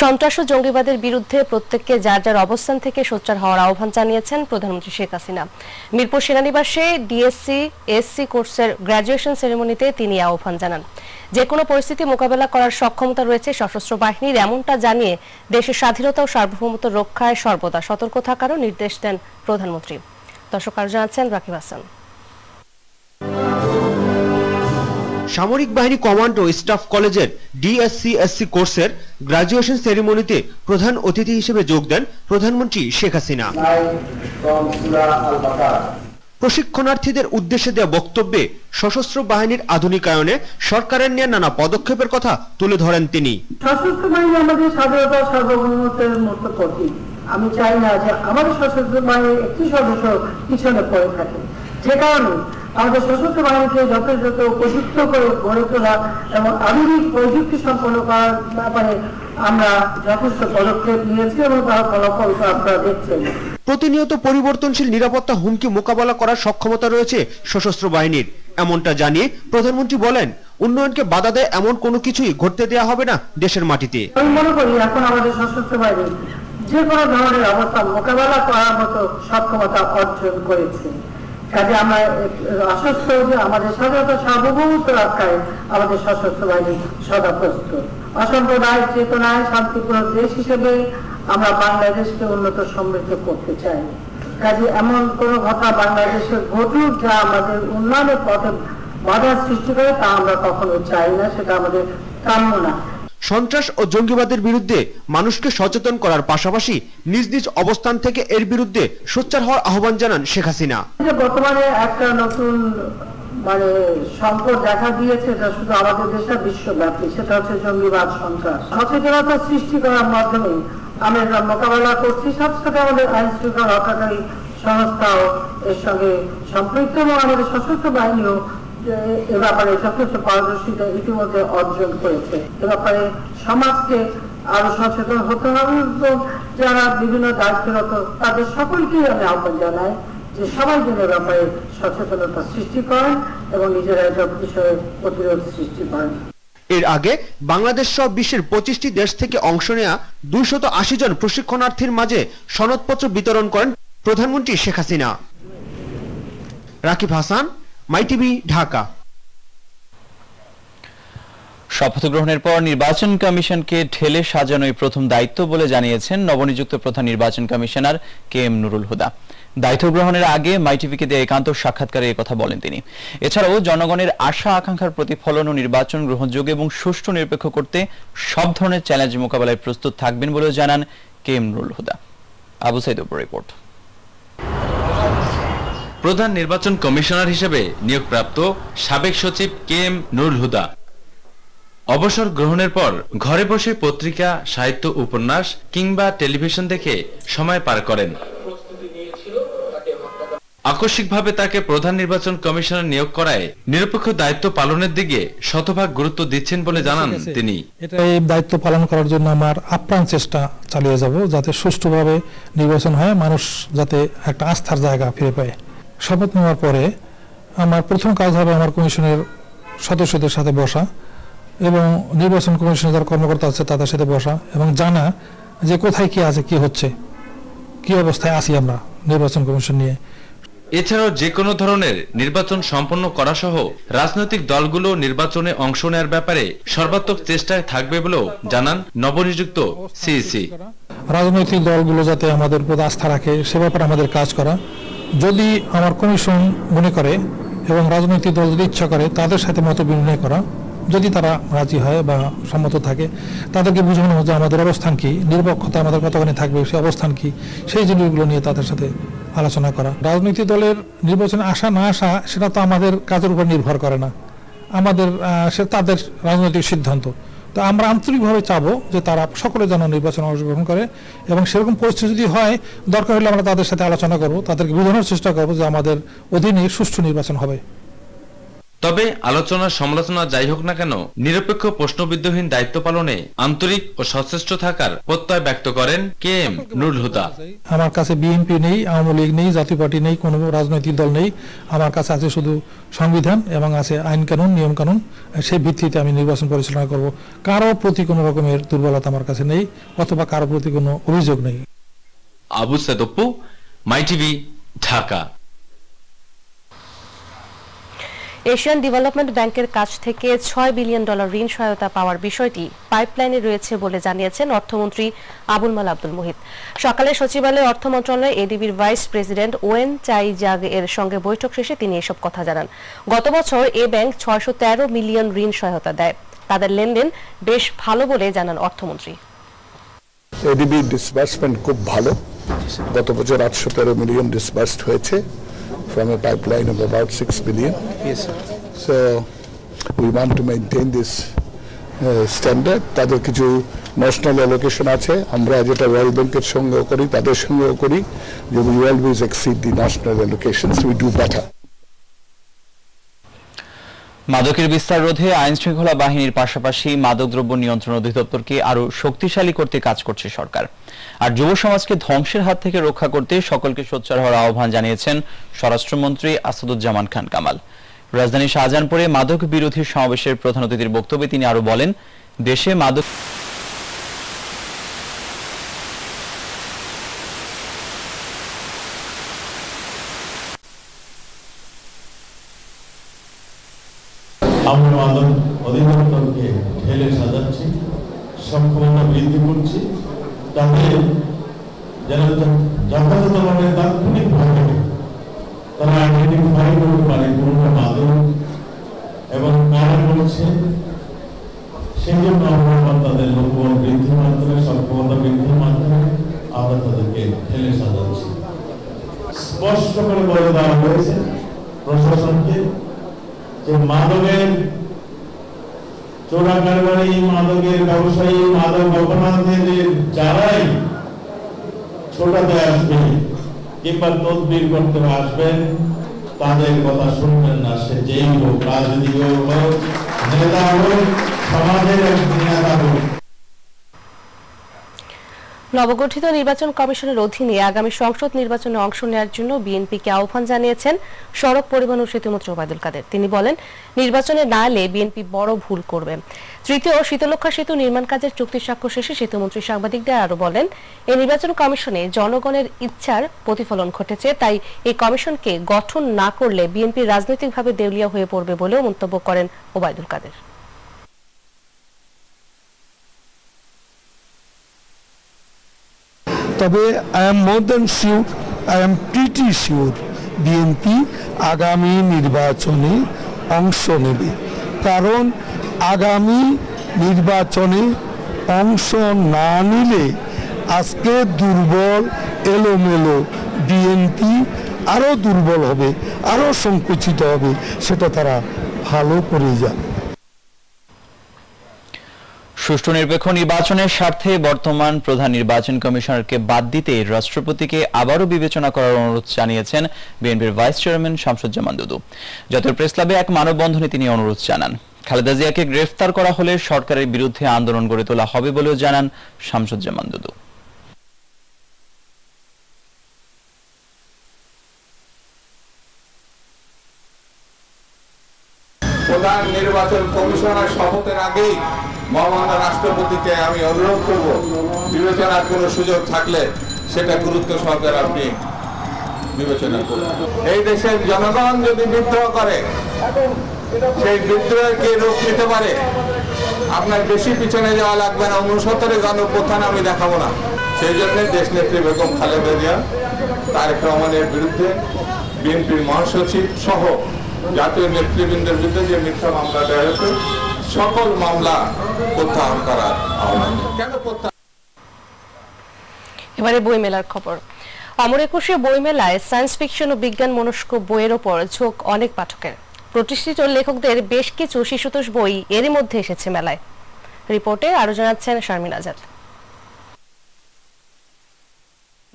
সন্ত্রাস ও জঙ্গিবাদের বিরুদ্ধে প্রত্যেককে যার যার অবস্থান থেকে সোচ্চার হওয়ার আহ্বান জানিয়েছেন প্রধানমন্ত্রী শেখ হাসিনা। মিরপুর সেনানিবাসে ডিএসসি এসসি কোর্সের গ্র্যাজুয়েশন সেরেমনিতে তিনি আহ্বান জানান। যে কোনো পরিস্থিতি মোকাবেলা করার সক্ষমতা রয়েছে সশস্ত্র বাহিনীর, এমনটা জানিয়ে দেশের স্বাধীনতা ও সার্বভৌমত্ব রক্ষায় সর্বদা সতর্ক থাকারও নির্দেশ দেন প্রধানমন্ত্রী। দর্শক আরো জানাচ্ছেন রাকিব হাসান। সামরিক বাহিনী কমান্ড ও স্টাফ কলেজের ডিএসসি কোর্সের গ্র্যাজুয়েশন সেরিমনিতে প্রধান অতিথি হিসেবে যোগ দেন প্রধানমন্ত্রী শেখ হাসিনা। প্রশিক্ষণার্থীদের উদ্দেশ্যে দেওয়া বক্তব্যে সশস্ত্র বাহিনীর আধুনিকায়নে সরকারের নেওয়া নানা পদক্ষেপের কথা তুলে ধরেন তিনি। সশস্ত্র বাহিনী আমাদের স্বাধীনতা সার্বভৌমত্বের মতো প্রতীক। আমি চাই না যে আমাদের সশস্ত্র বাহিনীর একটি সদস্য পিছনে পড়ে থাকে। যে কারণে আমাদের সশস্ত্র বাহিনীকে যথাযথ উপযুক্ত করে গড়ে তোলা এবং আধুনিক প্রযুক্তি সম্পন্ন করার ব্যাপারে আমরা যথেষ্ট পদক্ষেপ নিয়েছি এবং তার ফলাফল আপনারা দেখছেন। প্রতিনিয়ত পরিবর্তনশীল নিরাপত্তা হুমকি মোকাবেলা করার সক্ষমতা রয়েছে সশস্ত্র বাহিনীর, এমনটা জানিয়ে প্রধানমন্ত্রী বলেন, উন্নয়নকে বাধা দেয় এমন কোনো কিছুই ঘটতে দেওয়া হবে না দেশের মাটিতে। আমি মনে করি এখন আমাদের সশস্ত্র বাহিনী যে কোনো ধরনের অবস্থা মোকাবেলা করার মতো সক্ষমতা অর্জন করেছে। কাজে আমরা আশ্বস্ত যে আমাদের স্বাধীনতা সার্বভৌমত্ব রক্ষায় আমাদের সশস্ত্র বাহিনী সদা প্রস্তুত। অসাম্প্রদায়িক চেতনায় শান্তিপূর্ণ দেশ হিসেবে আমরা বাংলাদেশকে উন্নত সমৃদ্ধ করতে চাই। কাজে এমন কোন ঘটনা বাংলাদেশে ঘটুক যা আমাদের উন্নয়নের পথে বাধা সৃষ্টি করে, তা আমরা কখনো চাই না, সেটা আমাদের কাম্য না। সন্ত্রাস ও জঙ্গিবাদের বিরুদ্ধে মানুষকে সচেতন করার পাশাপাশি নিজ নিজ অবস্থান থেকে এর বিরুদ্ধে সোচ্চার হওয়ার আহ্বান জানান শেখ হাসিনা। বর্তমানে একটা নতুন সংকট দেখা দিয়েছে, যা শুধু আমাদের দেশে বিশ্বব্যাপী, সেটা হচ্ছে জঙ্গিবাদ, সন্ত্রাস। সচেতনতা সৃষ্টি করার মাধ্যমে আমরা মোকাবেলা করছি। সাথে সাথে আমাদের আইন শৃঙ্খলা রক্ষাকারী সংস্থাও এর সঙ্গে সম্পৃক্ত এবং আমাদের সশস্ত্র বাহিনীও এ ব্যাপারে যথেষ্ট পারদর্শিতা ইতিমধ্যে অর্জন করেছে। এ ব্যাপারে সমাজকে আরো সচেতন হতে হবে এবং যারা বিভিন্ন দায়িত্বরত তাদের সকলকেই আমি আহ্বান জানাই যে সবাই যেন এ ব্যাপারে সচেতনতা সৃষ্টি করেন এবং নিজেরা এসব বিষয়ে প্রতিরোধ সৃষ্টি করেন। এর আগে বাংলাদেশ সহ বিশ্বের 25টি দেশ থেকে অংশ নেওয়া 280 জন প্রশিক্ষণার্থীর মাঝে সনদপত্র বিতরণ করেন প্রধানমন্ত্রী শেখ হাসিনা। রাকিব হাসান, মাই টিভি, ঢাকা। শপথ গ্রহণের পর নির্বাচন কমিশনকে ঢেলে সাজানোই প্রথম দায়িত্ব বলে জানিয়েছেন নবনিযুক্ত প্রধান নির্বাচন কমিশনার KM নুরুল হুদা। দায়িত্ব গ্রহণের আগে মাই টিভিকে দেয়া একান্ত সাক্ষাৎকারে কথা বলেন তিনি। এছাড়াও জনগণের আশা আকাঙ্ক্ষার প্রতিফলন ও নির্বাচন গ্রহণযোগ্য এবং সুষ্ঠু নিরপেক্ষ করতে সব ধরনের চ্যালেঞ্জ মোকাবেলায় প্রস্তুত থাকবেন বলেও জানান KM নুরুল হুদা। আবু সাইদের রিপোর্ট। প্রধান নির্বাচন কমিশনার হিসেবে নিয়োগপ্রাপ্ত সাবেক সচিব KM নুরুল হুদা অবসর গ্রহণের পর ঘরে বসে পত্রিকা, সাহিত্য, উপন্যাস কিংবা টেলিভিশন দেখে সময় পার করেন। আকস্মিকভাবে তাকে প্রধান নির্বাচন কমিশনার নিয়োগ করায় নিরপেক্ষ দায়িত্ব পালনের দিকে শতভাগ গুরুত্ব দিচ্ছেন বলে জানান তিনি। এই দায়িত্ব পালন করার জন্য আমার আপ্রাণ চেষ্টা চালিয়ে যাব, যাতে সুষ্ঠুভাবে নির্বাচন হয়, মানুষ যাতে একটা আস্থার জায়গা ফিরে পায়। শপথ নেওয়ার পরে আমার প্রথম কাজ হবে আমার কমিশনের সদস্যদের সাথে বসা এবং নির্বাচন কমিশনের যারা কর্মকর্তা আছে তাদের সাথে বসা এবং জানা যে কোথায় কি আছে, কি হচ্ছে, কি অবস্থায় আছি আমরা নির্বাচন কমিশন নিয়ে। এছাড়াও যে কোনো ধরনের নির্বাচন সম্পন্ন করা সহ রাজনৈতিক দলগুলো নির্বাচনে অংশ নেওয়ার ব্যাপারে সর্বাত্মক চেষ্টায় থাকবে বলেও জানান নবনিযুক্ত সিইসি। রাজনৈতিক দলগুলো যাতে আমাদের উপর আস্থা রাখে সে ব্যাপারে আমাদের কাজ করা। যদি আমার কমিশন মনে করে এবং রাজনৈতিক দল যদি ইচ্ছা করে তাদের সাথে মত বিনিময় করা, যদি তারা রাজি হয় বা সম্মত থাকে তাদেরকে বোঝানো যে আমাদের অবস্থান কি, নিরপেক্ষতা আমাদের কতখানি থাকবে, সেই অবস্থান কি, সেই জিনিসগুলো নিয়ে তাদের সাথে আলোচনা করা। রাজনৈতিক দলের নির্বাচনে আসা না আসা সেটা তো আমাদের কাজের উপর নির্ভর করে না, আমাদের সে তাদের রাজনৈতিক সিদ্ধান্ত। তো আমরা আন্তরিকভাবে চাবো যে তারা সকলে যেন নির্বাচনে অংশগ্রহণ করে এবং সেরকম পরিস্থিতি যদি হয় দরকার হলে আমরা তাদের সাথে আলোচনা করব, তাদেরকে বোঝানোর চেষ্টা করবো যে আমাদের অধীনে সুষ্ঠু নির্বাচন হবে। তবে আলোচনা সমালোচনা যাই হোক না কেন নিরপেক্ষ প্রশ্নবিদ্ধহীন দায়িত্ব পালনে আন্তরিক ও সচেষ্ট থাকার প্রত্যয় ব্যক্ত করেন কেএম নুরুল হুদা। আমার কাছে বিএনপি নেই, আওয়ামী লীগ নেই, জাতীয় পার্টি নেই, কোনো রাজনৈতিক দল নেই। আমার কাছে আছে শুধু সংবিধান এবং আছে আইন কানুন, নিয়ম কানুন। সেই ভিত্তিতে আমি নির্বাচন পরিচালনা করব। কারো প্রতি কোনো রকমের দুর্বলতা আমার কাছে নেই অথবা কারো প্রতি কোনো অভিযোগ নেই। আবু সাইদ অপু, মাই টিভি, ঢাকা। এশিয়ান ডেভেলপমেন্ট ব্যাংকের কাছ থেকে $6 বিলিয়ন ঋণ সহায়তা পাওয়ার বিষয়টি পাইপলাইনে রয়েছে বলে জানিয়েছেন অর্থমন্ত্রী আবুল মাল আব্দুল মুহিত। সকালে সচিবালয়ে অর্থ মন্ত্রণালয়ে এডিবির ভাইস প্রেসিডেন্ট ওয়েন চাই জাগ এর সঙ্গে বৈঠক শেষে তিনি এসব কথা জানান। গত বছর এ ব্যাংক 613 মিলিয়ন ঋণ সহায়তা দেয়। তাদের লেনদেন বেশ ভালো বলে জানান অর্থমন্ত্রী। এডিবি ডিসবার্সমেন্ট খুব ভালো। গত বছর 813 মিলিয়ন ডিসবার্সড হয়েছে from a pipeline of about 6 billion. Yes, sir. So we want to maintain this standard. তাদের কিছু ন্যাশনাল অ্যালোকেশন আছে, আমরা যেটা ওয়ার্ল্ড ব্যাংকের সঙ্গেও করি, তাদের সঙ্গেও করি, যে we always exceed the national allocations, we do better. মাদকের বিস্তার রোধে আইন শৃঙ্খলা বাহিনীর পাশাপাশি মাদকদ্রব্য নিয়ন্ত্রণ অধিদপ্তরকে আরো শক্তিশালী করতে কাজ করছে সরকার। আর যুব সমাজকে ধ্বংসের হাত থেকে রক্ষা করতে সকলকে সোচ্চার হওয়ার আহ্বান জানিয়েছেন স্বরাষ্ট্রমন্ত্রী আসাদুজ্জামান খান কামাল। রাজধানীর শাহজাহানপুরে মাদক বিরোধী সমাবেশের প্রধান অতিথির বক্তব্যে তিনি আরো বলেন, দেশে মাদক আমরা মাদক অধিদপ্তরকে ঢেলে সাজাচ্ছি, সক্ষমতা বৃদ্ধি করছি, তাতে যেন যথাযথভাবে তাৎক্ষণিকভাবে তারা আইডেন্টিফাই করতে পারে কোনটা মাদক এবং কারা করছে। সেই জন্য আমরা তাদের লোকবল বৃদ্ধির মাধ্যমে, সক্ষমতা বৃদ্ধির মাধ্যমে আমরা তাদেরকে ঢেলে সাজাচ্ছি। স্পষ্ট করে বলে দেওয়া হয়েছে প্রশাসনকে যে মাদকের চোরা কারবারি, মাদকের ব্যবসায়ী, মাদক অপরাধীদের যারাই ছোটাতে আসবে কিংবা তদবির করতে আসবেন, তাদের কথা শুনবেন না। সে যেই হোক, রাজনীতি হোক, নেতা হোক, সমাজের নেতা হোক। নবগঠিত নির্বাচন কমিশনের অধীনে আগামী সংসদ নির্বাচনে অংশ নেওয়ার জন্য বিএনপিকে আহ্বান জানিয়েছেন সড়ক পরিবহন ও সেতুমন্ত্রী ওবায়দুল কাদের। তিনি বলেন, নির্বাচনে না এলে বিএনপি বড় ভুল করবে। তৃতীয় শীতলক্ষ্যা সেতু নির্মাণ কাজের চুক্তি স্বাক্ষর শেষে সেতুমন্ত্রী সাংবাদিকদের আরো বলেন, এই নির্বাচন কমিশনে জনগণের ইচ্ছার প্রতিফলন ঘটেছে, তাই এই কমিশনকে গঠন না করলে বিএনপি রাজনৈতিকভাবে দেউলিয়া হয়ে পড়বে বলেও মন্তব্য করেন ওবায়দুল কাদের। তবে I am more than sure, I am pretty sure BNP আগামী নির্বাচনে অংশ নেবে। কারণ আগামী নির্বাচনে অংশ না নিলে আজকে দুর্বল এলোমেলো বিএনপি আরও দুর্বল হবে, আরও সংকুচিত হবে, সেটা তারা ভালো করে জানে। সুষ্ঠু নিরপেক্ষ নির্বাচনের স্বার্থে বর্তমান প্রধান নির্বাচন কমিশনারকে বাদ দিতে রাষ্ট্রপতিকে আবারও বিবেচনা করার অনুরোধ জানিয়েছেন বিএনপির ভাইস চেয়ারম্যান শামসুজ্জামান দুদু। জাতীয় প্রেস ক্লাবে এক মানববন্ধনে তিনি অনুরোধ জানান। খালেদা জিয়াকে গ্রেফতার করা হলে সরকারের বিরুদ্ধে আন্দোলন গড়ে তোলা হবে বলেও জানান শামসুজ্জামান দুদু। প্রধান নির্বাচন কমিশনার শপথের আগেই মহামান্য রাষ্ট্রপতিকে আমি অনুরোধ করব, বিবেচনার কোনো সুযোগ থাকলে সেটা গুরুত্ব সহকারে আপনি বিবেচনা করুন। এই দেশের জনগণ যদি বিদ্রোহ করে, সেই বিদ্রোহকে রূপ নিতে পারে, আপনার বেশি পিছনে যাওয়া লাগবে না। 69 গণঅভ্যুত্থান আমি দেখাবো না। সেই জন্য দেশনেত্রী বেগম খালেদা জিয়া, তারেক রহমানের বিরুদ্ধে বিএনপির মহাসচিব সহ জাতীয় নেতৃবৃন্দের বিরুদ্ধে যে মিথ্যা মামলা দেওয়া হয়েছে, সকল মামলা প্রত্যাহার করার আহ্বান। কেন প্রত্যাহার? এবারে বইমেলার খবর। অমর একুশে বইমেলায় সায়েন্স ফিকশন ও বিজ্ঞান মনস্ক বইয়ের ওপর ঝোঁক অনেক পাঠকের। প্রতিষ্ঠিত লেখকদের বেশ কিছু শিশুতোষ বই এরই মধ্যে এসেছে মেলায়। রিপোর্টে আরো জানাচ্ছেন শারমিন আজাদ।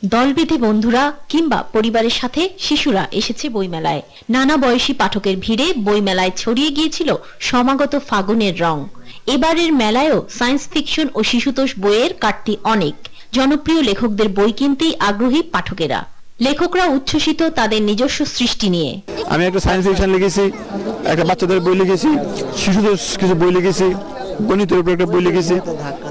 দলবেঁধে বন্ধুরা কিংবা পরিবারের সাথে শিশুরা এসেছে বইমেলায়। নানা বয়সী পাঠকের ভিড়ে বইমেলায় ছড়িয়ে গিয়েছিল সমাগত ফাগুনের রং। এবারের মেলায়ও সায়েন্স ফিকশন ও শিশুতোষ বইয়ের কাটতি অনেক। জনপ্রিয় লেখকদের বই কিনতেই আগ্রহী পাঠকেরা। লেখকরা উচ্ছ্বসিত তাদের নিজস্ব সৃষ্টি নিয়ে। আমি একটা সায়েন্স ফিকশন লিখেছি, একটা বাচ্চাদের বই লিখেছি, শিশুতোষ কিছু বই লিখেছি, গণিতের উপর একটা বই লিখেছি।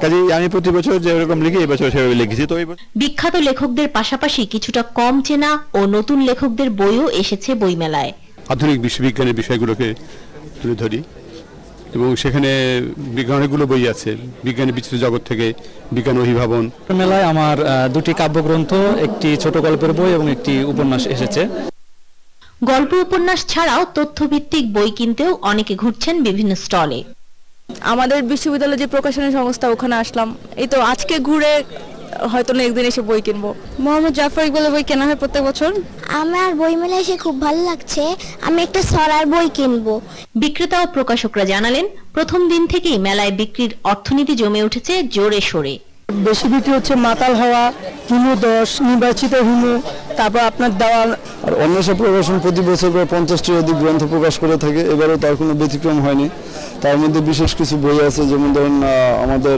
কাজে আমি প্রতি বছর যেরকম লিখি এই বছর সেভাবে লিখেছি। তো বিখ্যাত লেখকদের পাশাপাশি কিছুটা কম চেনা ও নতুন লেখকদের বইও এসেছে বইমেলায়। আধুনিক বিশ্ববিজ্ঞানের বিষয়গুলোকে তুলে ধরি এবং সেখানে অনেকগুলো বই আছে, বিজ্ঞানের বিচিত্র জগৎ থেকে বিজ্ঞান অভিভাবন। মেলায় আমার দুটি কাব্যগ্রন্থ, একটি ছোট গল্পের বই এবং একটি উপন্যাস এসেছে। গল্প উপন্যাস ছাড়াও তথ্যভিত্তিক বই কিনতেও অনেকে ঘুরছেন বিভিন্ন স্টলে। আমাদের বিশ্ববিদ্যালয়ের যে প্রকাশনী সংস্থা ওখানে আসলাম, এই তো আজকে ঘুরে হয়তো একদিন এসে বই কিনবো। মোহাম্মদ জাফর ইকবালের বই কেনা হয় প্রত্যেক বছর। আমার বই মেলায় এসে খুব ভালো লাগছে, আমি একটা ছড়ার বই কিনবো। বিক্রেতা ও প্রকাশকরা জানালেন প্রথম দিন থেকেই মেলায় বিক্রির অর্থনীতি জমে উঠেছে জোরে সোরে। বেশি বিক্রি হচ্ছে মাতাল হওয়া, হিমুদশ, নির্বাচিত হিমু, তারপর আপনার দেওয়াল। আর অন্য সব প্রকাশন প্রতি বছর প্রায় 50টির অধিক গ্রন্থ প্রকাশ করে থাকে, এবারও তার কোনো ব্যতিক্রম হয়নি। তার মধ্যে বিশেষ কিছু বই আছে, যেমন ধরুন আমাদের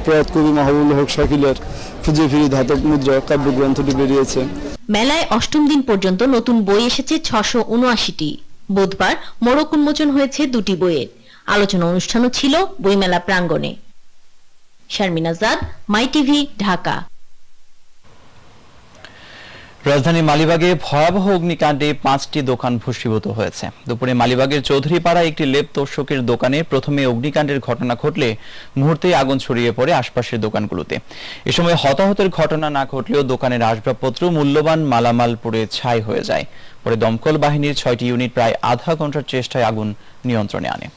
প্রয়াত কবি মাহবুবুল হক শাকিলের খুঁজে ফিরি ধাতব মুদ্রা কাব্যগ্রন্থটি বেরিয়েছে। মেলায় অষ্টম দিন পর্যন্ত নতুন বই এসেছে 679টি। বুধবার মোড়ক উন্মোচন হয়েছে 2টি বইয়ের। আলোচনা অনুষ্ঠানও ছিল বইমেলা প্রাঙ্গণে। শারমিন আজাদ, মাই টিভি, ঢাকা। রাজধানী মালিবাগে ভয়াবহ অগ্নিকাণ্ডে 5টি দোকান ভস্মীভূত হয়েছে। দুপুরে মালিবাগের চৌধুরীপাড়ায় একটি লেপ তোষকের দোকানে প্রথমে অগ্নিকাণ্ডের ঘটনা ঘটলে মুহূর্তেই আগুন ছড়িয়ে পড়ে আশপাশের দোকানগুলোতে। এ সময় হতাহতের ঘটনা না ঘটলেও দোকানের আসবাবপত্র, মূল্যবান মালামাল পুড়ে ছাই হয়ে যায়। পরে দমকল বাহিনীর 6টি ইউনিট প্রায় আধা ঘন্টার চেষ্টায় আগুন নিয়ন্ত্রণে আনে।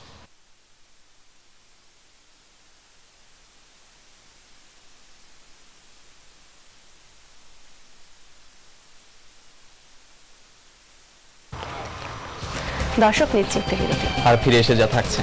দর্শক নিচ্ছে একটু বিরতি, আর ফিরে এসে যা থাকছে।